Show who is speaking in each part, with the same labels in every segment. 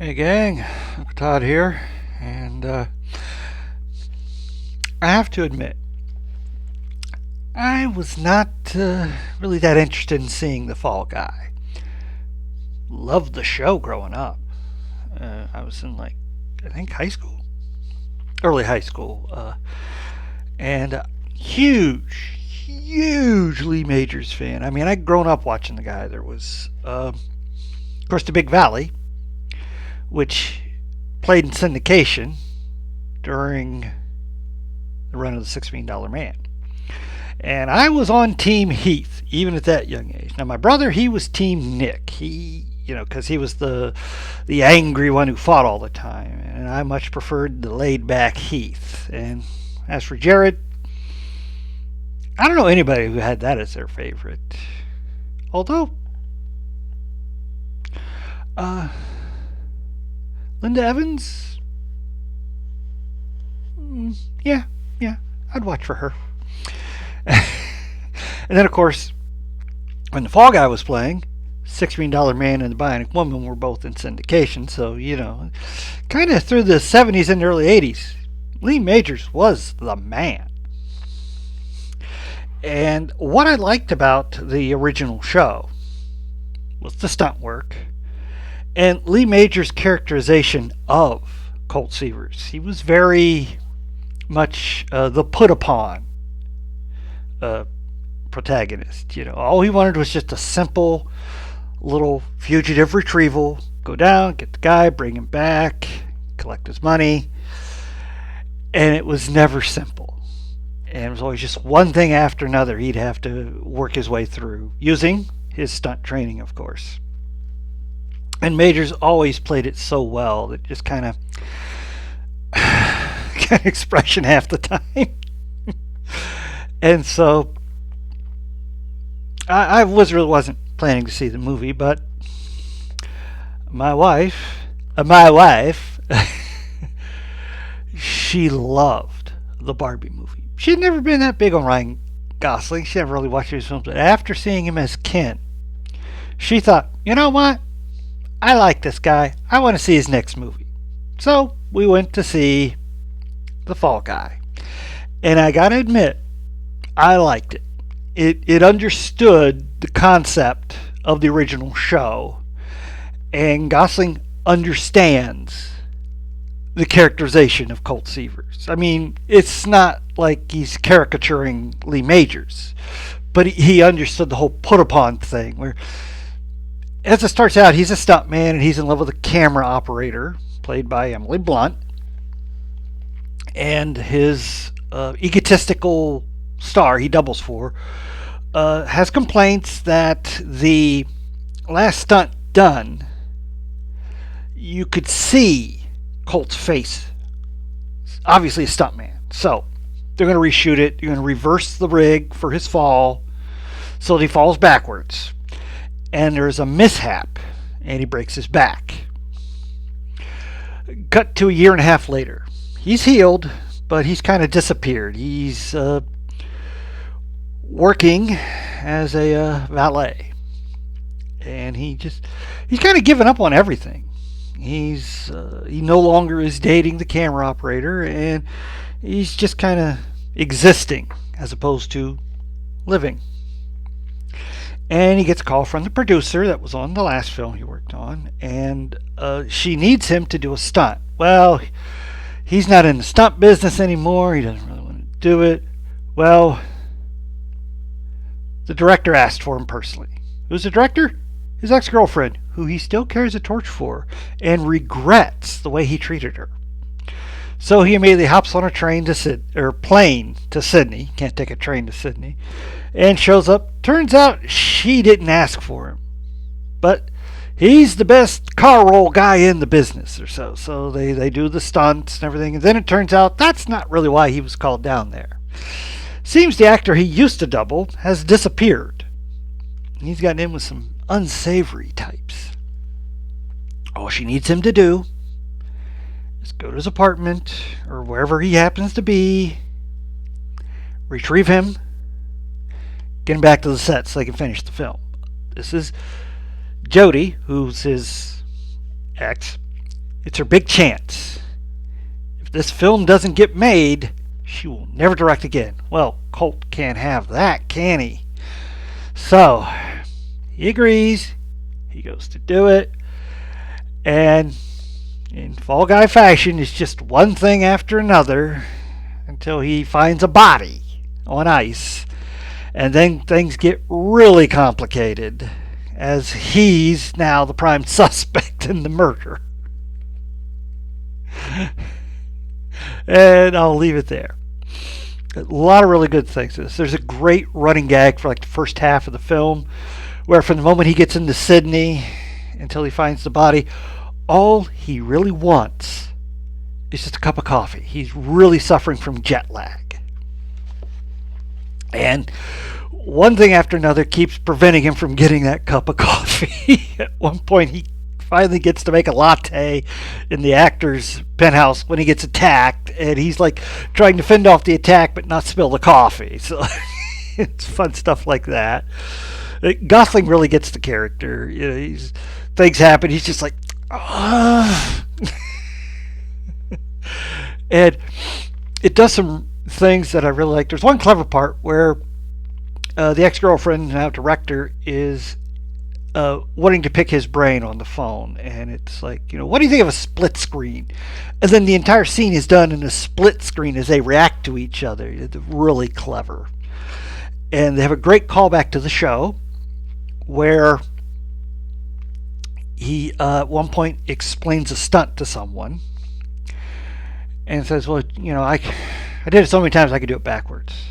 Speaker 1: Hey gang, Uncle Todd here, and I have to admit, I was not really that interested in seeing The Fall Guy. Loved the show growing up. I was in I think high school, early high school, and huge Lee Majors fan. I mean, I'd grown up watching the guy. There was, of course, the Big Valley, which played in syndication during the run of the $6 Million Man. And I was on Team Heath, even at that young age. Now, my brother, he was Team Nick. Because he was the angry one who fought all the time. And I much preferred the laid back Heath. And as for Jared, I don't know anybody who had that as their favorite. Although, uh, Linda Evans, yeah, yeah, I'd watch for her. And then, of course, when The Fall Guy was playing, $6 Million Man and The Bionic Woman were both in syndication. So, kind of through the 70s and early 80s, Lee Majors was the man. And what I liked about the original show was the stunt work and Lee Majors' characterization of Colt Seavers. He was very much the put upon protagonist. All he wanted was just a simple little fugitive retrieval. Go down, get the guy, bring him back, collect his money. And it was never simple. And it was always just one thing after another he'd have to work his way through, using his stunt training, of course. And Majors always played it so well that just kind of expression half the time. And so I really wasn't planning to see the movie, but my wife, she loved the Barbie movie. She had never been that big on Ryan Gosling. She never really watched his films, but after seeing him as Ken, she thought, you know what? I like this guy. I want to see his next movie. So we went to see The Fall Guy. And I gotta admit, I liked it. It understood the concept of the original show. And Gosling understands the characterization of Colt Seavers. I mean, it's not like he's caricaturing Lee Majors, but he understood the whole put upon thing where, as it starts out, he's a stuntman and he's in love with a camera operator played by Emily Blunt, and his egotistical star he doubles for has complaints that the last stunt done, you could see Colt's face. Obviously a stuntman. So they're going to reshoot it. You're going to reverse the rig for his fall so that he falls backwards. And there's a mishap and he breaks his back. Cut to a year and a half later. He's healed, but he's kind of disappeared. He's working as a valet. And he's kind of given up on everything. He no longer is dating the camera operator, and he's just kind of existing as opposed to living. And he gets a call from the producer that was on the last film he worked on, and she needs him to do a stunt. Well, he's not in the stunt business anymore. He doesn't really want to do it. Well, the director asked for him personally. Who's the director? His ex-girlfriend, who he still carries a torch for and regrets the way he treated her. So he immediately hops on a plane to Sydney. Can't take a train to Sydney. And shows up. Turns out she didn't ask for him. But he's the best car roll guy in the business or so. So they do the stunts and everything. And then it turns out that's not really why he was called down there. Seems the actor he used to double has disappeared. He's gotten in with some unsavory types. All she needs him to do is go to his apartment or wherever he happens to be, retrieve him, get him back to the set so they can finish the film. This is Jody, who's his ex, It's her big chance. If this film doesn't get made, she will never direct again. Well, Colt can't have that, can he? So, he agrees. He goes to do it. And in Fall Guy fashion, it's just one thing after another until he finds a body on ice. And then things get really complicated as he's now the prime suspect in the murder. And I'll leave it there. A lot of really good things in this. There's a great running gag for like the first half of the film where from the moment he gets into Sydney until he finds the body, all he really wants is just a cup of coffee. He's really suffering from jet lag. And one thing after another keeps preventing him from getting that cup of coffee. At one point, he finally gets to make a latte in the actor's penthouse when he gets attacked, and he's like trying to fend off the attack but not spill the coffee. So it's fun stuff like that. Gosling really gets the character. You know, things happen. He's just like, ah. And it does some things that I really like. There's one clever part where the ex-girlfriend, now director, is wanting to pick his brain on the phone, and it's like, you know, what do you think of a split screen? And then the entire scene is done in a split screen as they react to each other. It's really clever. And they have a great callback to the show where he at one point explains a stunt to someone and says, well, you know, I did it so many times I could do it backwards.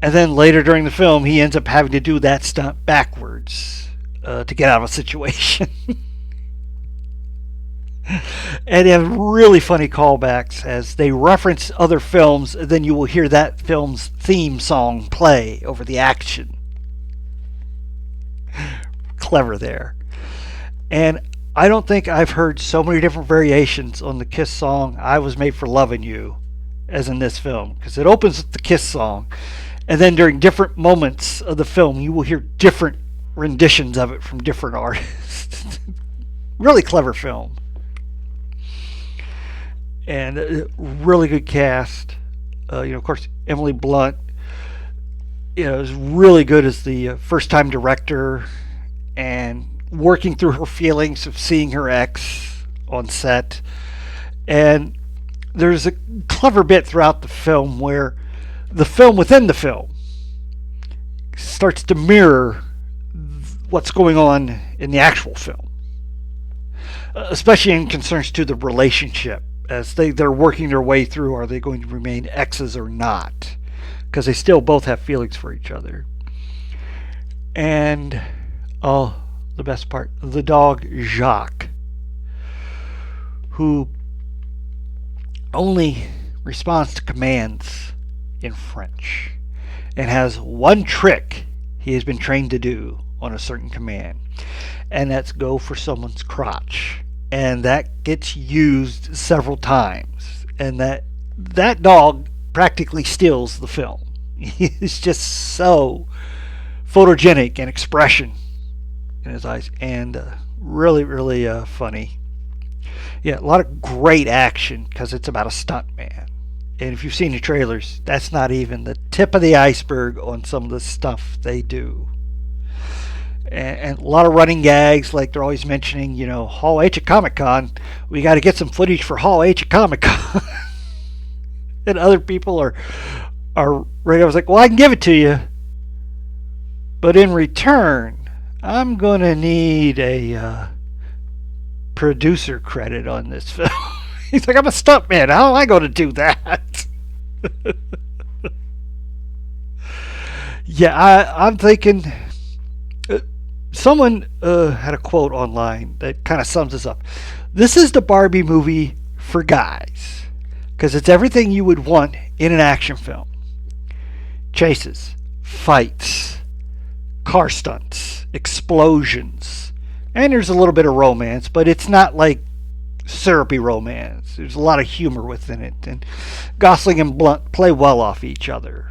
Speaker 1: And then later during the film, he ends up having to do that stunt backwards to get out of a situation. And they have really funny callbacks as they reference other films, and then you will hear that film's theme song play over the action. Clever there. And I don't think I've heard so many different variations on the Kiss song, I Was Made for Loving You, as in this film. Because it opens with the Kiss song, and then during different moments of the film, you will hear different renditions of it from different artists. Really clever film. And a really good cast. Of course, Emily Blunt, is really good as the first-time director and working through her feelings of seeing her ex on set. And there's a clever bit throughout the film where the film within the film starts to mirror what's going on in the actual film, especially in concerns to the relationship as they're working their way through, are they going to remain exes or not, because they still both have feelings for each other. And the best part, the dog Jacques, who only responds to commands in French and has one trick he has been trained to do on a certain command, and that's go for someone's crotch. And that gets used several times, and that dog practically steals the film. He's just so photogenic and expression in his eyes, and really, really funny. Yeah, a lot of great action because it's about a stunt man. And if you've seen the trailers, that's not even the tip of the iceberg on some of the stuff they do. And a lot of running gags, like they're always mentioning, Hall H at Comic Con. We got to get some footage for Hall H at Comic Con. And other people are right. I was like, well, I can give it to you, but in return, I'm gonna need a producer credit on this film. He's like, I'm a stuntman. How am I going to do that? Yeah, I'm thinking. Someone had a quote online that kind of sums this up. This is the Barbie movie for guys, because it's everything you would want in an action film. Chases, fights, car stunts, explosions, and there's a little bit of romance, but it's not like syrupy romance. There's a lot of humor within it, and Gosling and Blunt play well off each other.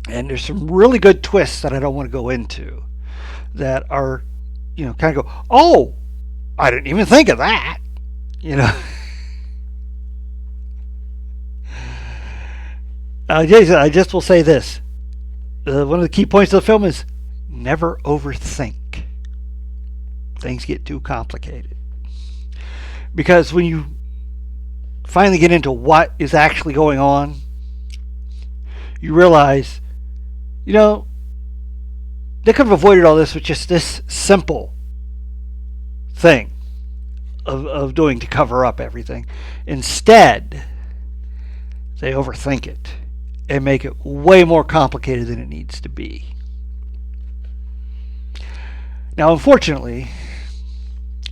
Speaker 1: And there's some really good twists that I don't want to go into that are, kind of go, oh, I didn't even think of that. You know, Jason, I just will say this. One of the key points of the film is never overthink. Things get too complicated. Because when you finally get into what is actually going on, you realize, you know, they could have avoided all this with just this simple thing of doing to cover up everything. Instead, they overthink it and make it way more complicated than it needs to be. Now, unfortunately,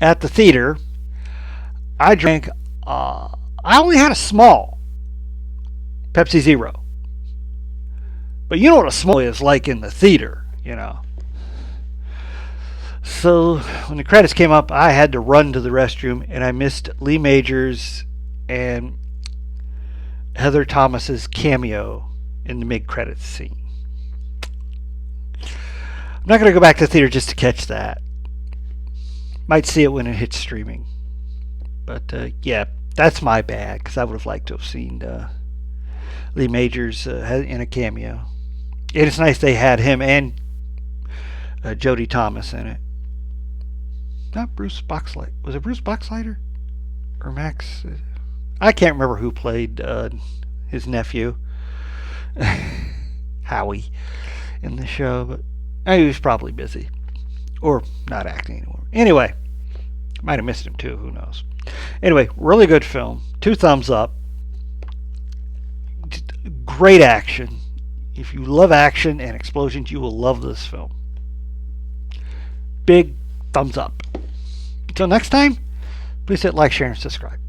Speaker 1: at the theater, I drank, I only had a small Pepsi Zero. But you know what a small is like in the theater, you know. So when the credits came up, I had to run to the restroom, and I missed Lee Majors and Heather Thomas's cameo in the mid-credits scene. I'm not going to go back to the theater just to catch that. Might see it when it hits streaming. But yeah, that's my bad, because I would have liked to have seen Lee Majors in a cameo. And it's nice they had him and Jodie Thomas in it. Not Bruce Boxleiter. Was it Bruce Boxleiter? Or Max? I can't remember who played his nephew, Howie, in the show. But he was probably busy. Or not acting anymore. Anyway, might have missed him too. Who knows? Anyway, really good film. 2 thumbs up. Great action. If you love action and explosions, you will love this film. Big thumbs up. Until next time, please hit like, share, and subscribe.